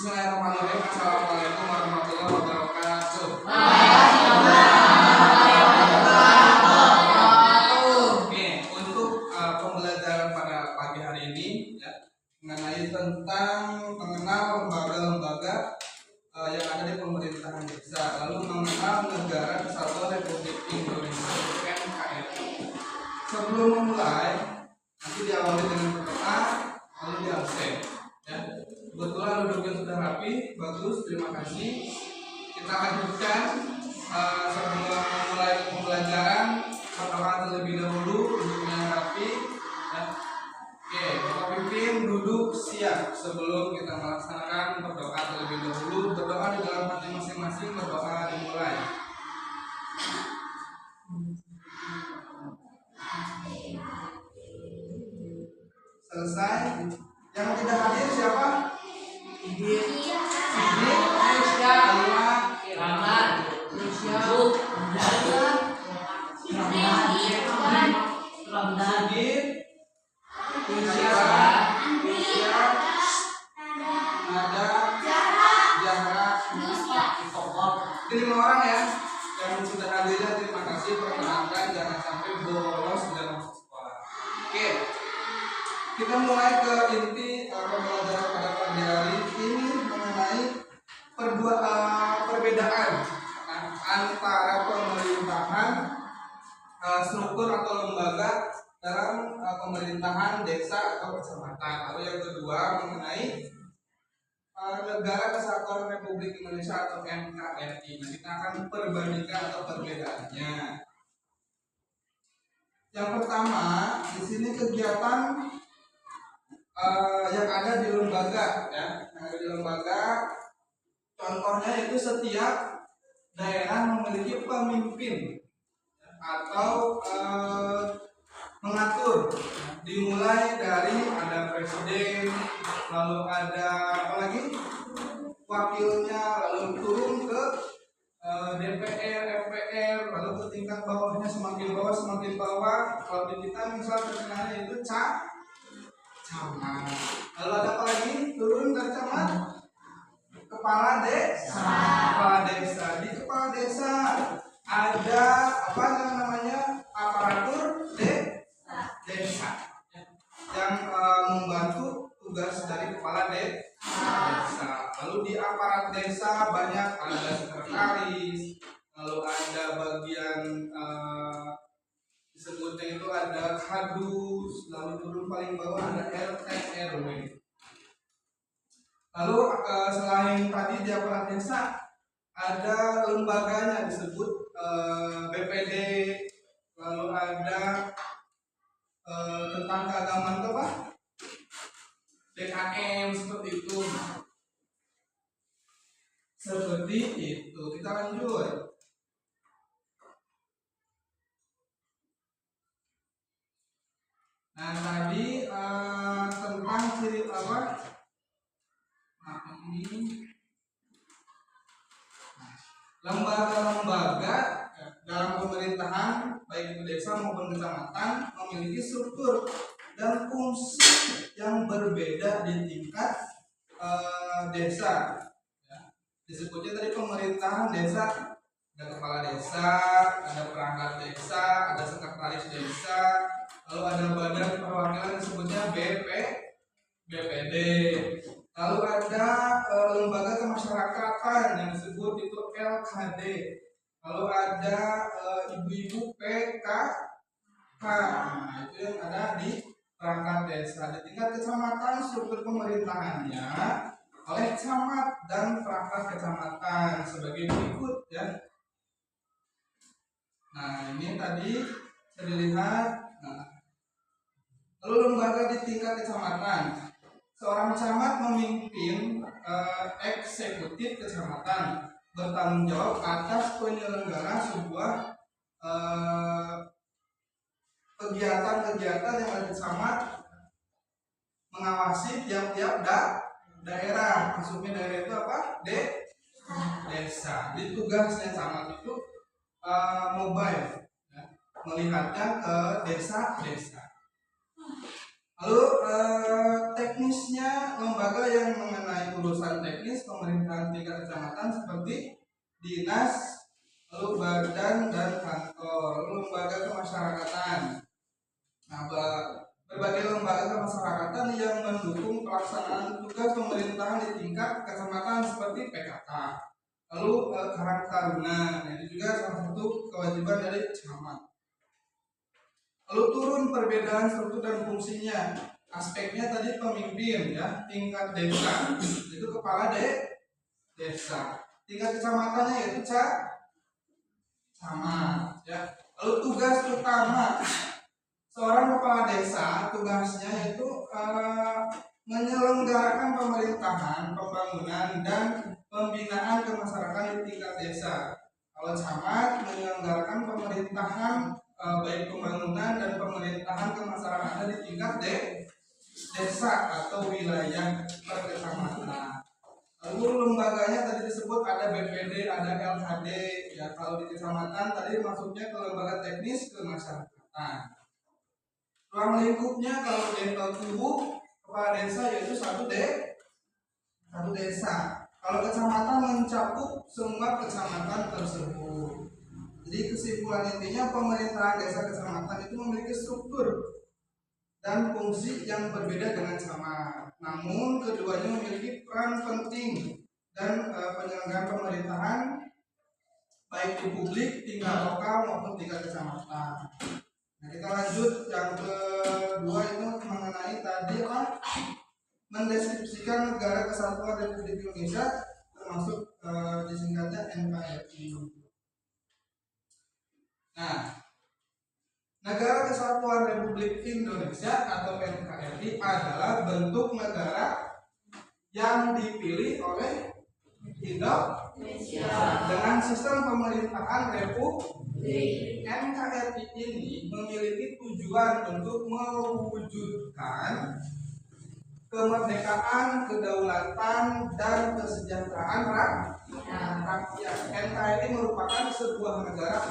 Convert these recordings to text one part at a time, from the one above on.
Bismillahirrahmanirrahim. Assalamualaikum warahmatullahi wabarakatuh. Oke, untuk pembelajaran pada pagi hari ini ya, mengenai tentang mengenal lembaga-lembaga yang ada di pemerintahan desa, lalu mengenal Negara Kesatuan Republik Indonesia (NKRI). Sebelum memulai, nanti diawali dengan berdoa, lalu diabsen. Ya, kebetulan duduknya sudah rapi, bagus, terima kasih. Kita lanjutkan sebelum memulai pembelajaran, berdoa terlebih dahulu, duduknya rapi. Ya. Oke, Bapak Pimpin duduk siap sebelum kita melaksanakan berdoa terlebih dahulu. Berdoa di dalam hati masing-masing, berdoa dimulai. Selesai. Yang tidak hadir siapa? Sigit, Alima, Rahmat, Yusuf, Sigit, ada Jahra, ini 5 orang ya. Yang sudah hadirnya terima kasih, perkenalkan jangan sampai bolos dalam sekolah. Oke. Kita mulai ke inti pembelajaran pada pagi hari ini mengenai perbedaan antara pemerintahan struktur atau lembaga dalam pemerintahan desa atau kecamatan. Lalu yang kedua mengenai Negara Kesatuan Republik Indonesia atau NKRI. Nah, kita akan perbandingkan atau perbedaannya. Yang pertama, di sini kegiatan yang ada di lembaga ya, yang ada di lembaga contohnya itu setiap daerah memiliki pemimpin atau mengatur, dimulai dari ada presiden, lalu ada apa lagi wakilnya, lalu turun ke DPR, MPR, lalu ke tingkat bawahnya semakin bawah. Kalau di kita misal terkenalnya itu camat. Lalu ada apa lagi? Turun dari camat, kepala desa. Di kepala desa ada apa namanya aparatur desa yang membantu tugas dari kepala desa. Lalu di aparat desa banyak ada sekretaris, lalu ada bagian disebutnya itu ada kadus, lalu turun paling bawah ada RT RW. Lalu selain tadi di aparat desa ada lembaganya disebut BPD, lalu ada tentang keagamaan itu apa? DKM seperti itu. Kita lanjut. Nah tadi tentang ciri apa? Ini lembaga-lembaga dalam pemerintahan baik itu desa maupun kecamatan memiliki struktur dan fungsi yang berbeda di tingkat desa. Ya. Disebutnya tadi pemerintahan desa, ada kepala desa, ada perangkat desa, ada sekretaris desa, lalu ada badan perwakilan disebutnya BPD. Lalu ada lembaga kemasyarakatan yang disebut itu LKD. Lalu ada ibu-ibu PKK. Nah, itu yang ada di perangkat desa. Di tingkat kecamatan struktur pemerintahannya oleh camat dan perangkat kecamatan sebagai berikut ya. Nah, ini tadi bisa dilihat. Lalu lembaga di tingkat kecamatan. Seorang camat memimpin eksekutif kecamatan, bertanggung jawab atas penyelenggara sebuah kegiatan-kegiatan yang ada di camat, mengawasi tiap-tiap daerah. Maksudnya daerah itu apa? Desa. Jadi tugasnya camat itu mobile, ya, melihatnya ke desa-desa. Lalu teknisnya lembaga yang mengenai urusan teknis pemerintahan tingkat kecamatan seperti dinas, lalu badan dan kantor, lalu lembaga kemasyarakatan. Nah, berbagai lembaga kemasyarakatan yang mendukung pelaksanaan tugas pemerintahan di tingkat kecamatan seperti PKK, lalu Karang Taruna. Nah, ini juga salah satu kewajiban dari camat. Lalu turun perbedaan struktur dan fungsinya. Aspeknya tadi pemimpin ya, tingkat desa itu kepala desa. Tingkat kecamatannya yaitu camat ya. Lalu tugas utama seorang kepala desa, tugasnya yaitu menyelenggarakan pemerintahan, pembangunan dan pembinaan kemasyarakatan di tingkat desa. Kalau camat menyelenggarakan pemerintahan baik pembangunan dan pemerintahan kemasyarakatan di tingkat desa atau wilayah perkecamatan. Lalu lembaganya tadi disebut ada BPD, ada LKD. Ya, kalau di kecamatan tadi masuknya ke lembaga teknis kemasyarakatan. Ruang lingkupnya kalau di tubuh kepala desa yaitu satu desa. Kalau kecamatan mencakup semua kecamatan tersebut. Jadi kesimpulan intinya pemerintahan desa kecamatan itu memiliki struktur dan fungsi yang berbeda dengan camat. Namun keduanya memiliki peran penting dan penyelenggaraan pemerintahan baik di publik, tingkat lokal maupun tingkat kecamatan. Nah, kita lanjut yang kedua itu mengenai tadi apa? Mendeskripsikan negara kesatuan Republik Indonesia termasuk disingkatnya NKRI. Nah, Negara Kesatuan Republik Indonesia atau NKRI adalah bentuk negara yang dipilih oleh Indonesia dengan sistem pemerintahan republik. NKRI ini memiliki tujuan untuk mewujudkan kemerdekaan, kedaulatan, dan kesejahteraan rakyat. NKRI merupakan sebuah negara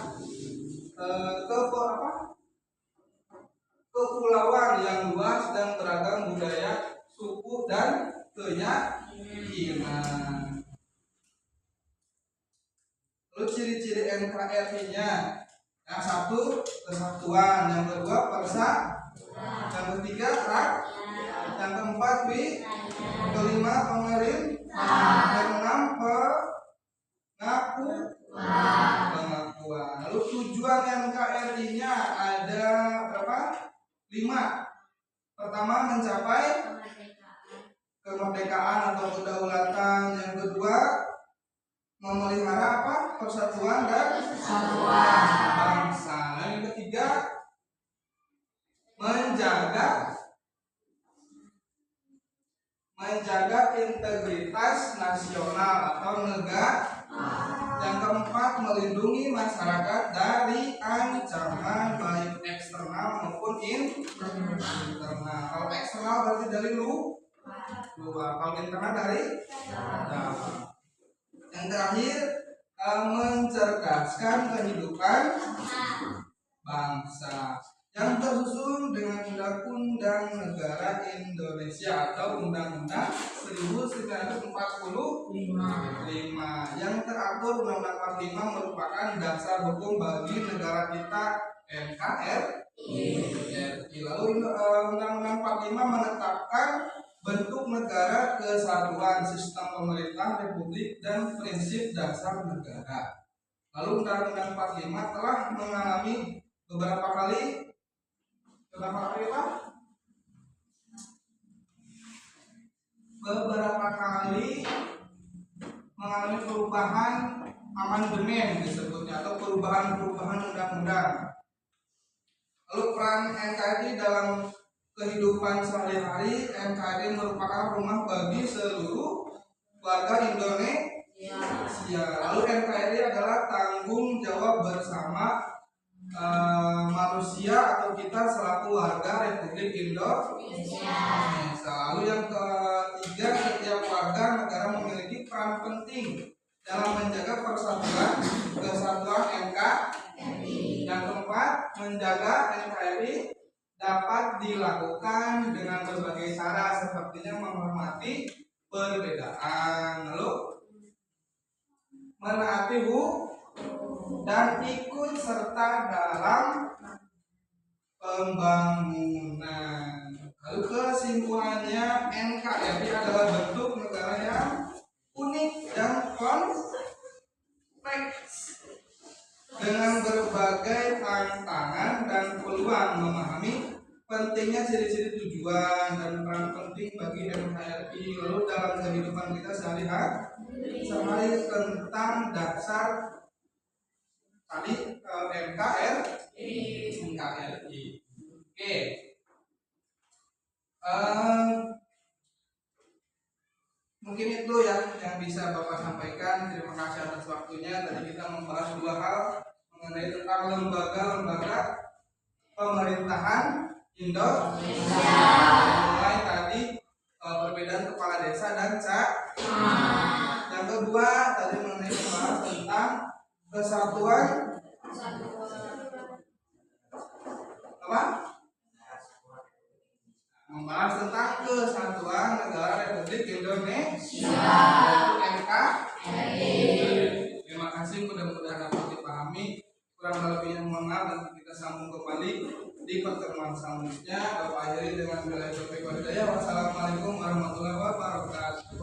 kepulauan yang luas dan beragam budaya, suku, dan keyakinan. Lalu ciri-ciri NKRI-nya, yang satu kesatuan, yang kedua persatuan, yang ketiga yang keempat kelima pemerintah, yang enam pengakuan. Lalu tujuan NKRI-nya ada berapa? 5. Pertama, mencapai kemerdekaan atau kedaulatan. Yang kedua, memelihara apa? Persatuan dan bangsa. Yang ketiga, menjaga integritas nasional atau negara. Yang keempat, melindungi masyarakat dari ancaman baik eksternal maupun internal. Kalau eksternal berarti dari luar, kalau internal dari dalam. Yang terakhir, mencerdaskan kehidupan bangsa yang tersusun dengan Undang-Undang Negara Indonesia atau Undang-Undang 1945 yang teratur Undang-Undang 45 merupakan dasar hukum bagi negara kita NKRI. Lalu Undang-Undang 45 menetapkan bentuk negara kesatuan, sistem pemerintah republik, dan prinsip dasar negara. Lalu Undang-Undang 45 telah mengalami beberapa kali mengalami perubahan amandemen disebutnya atau perubahan undang-undang. Lalu peran NKRI dalam kehidupan sehari-hari. NKRI merupakan rumah bagi seluruh warga Indonesia. Lalu NKRI adalah tanggung jawab bersama manusia atau kita selaku warga Republik Indonesia. Lalu yang ketiga, setiap warga negara memiliki peran penting dalam menjaga persatuan kesatuan NKRI. Yang keempat, menjaga NKRI dapat dilakukan dengan berbagai cara sepertinya menghormati perbedaan, lalu menaati hukum dan ikut serta dalam pembangunan. Lalu kesimpulannya, NKRI adalah bentuk negara yang unik dan kompleks dengan berbagai tantangan dan peluang. Memahami pentingnya ciri-ciri tujuan dan peran penting bagi NKRI lalu dalam kehidupan kita sehari-hari tentang dasar tadi NKRI. Oke. Mungkin itu ya yang bisa Bapak sampaikan. Terima kasih atas waktunya. Tadi kita membahas dua hal mengenai tentang lembaga-lembaga pemerintahan Indonesia. Mulai tadi perbedaan kepala desa dan camat. Yang kedua tadi mengenai membahas tentang kesatuan apa? Membahas tentang kesatuan negara Republik Indonesia, NKRI. Terima kasih, mudah-mudahan dapat dipahami. Kurang lebihnya mohon maaf, nanti kita sambung kembali di pertemuan selanjutnya. Bapak akhiri dengan bila taufiq wal hidayah. Wassalamualaikum warahmatullahi wabarakatuh.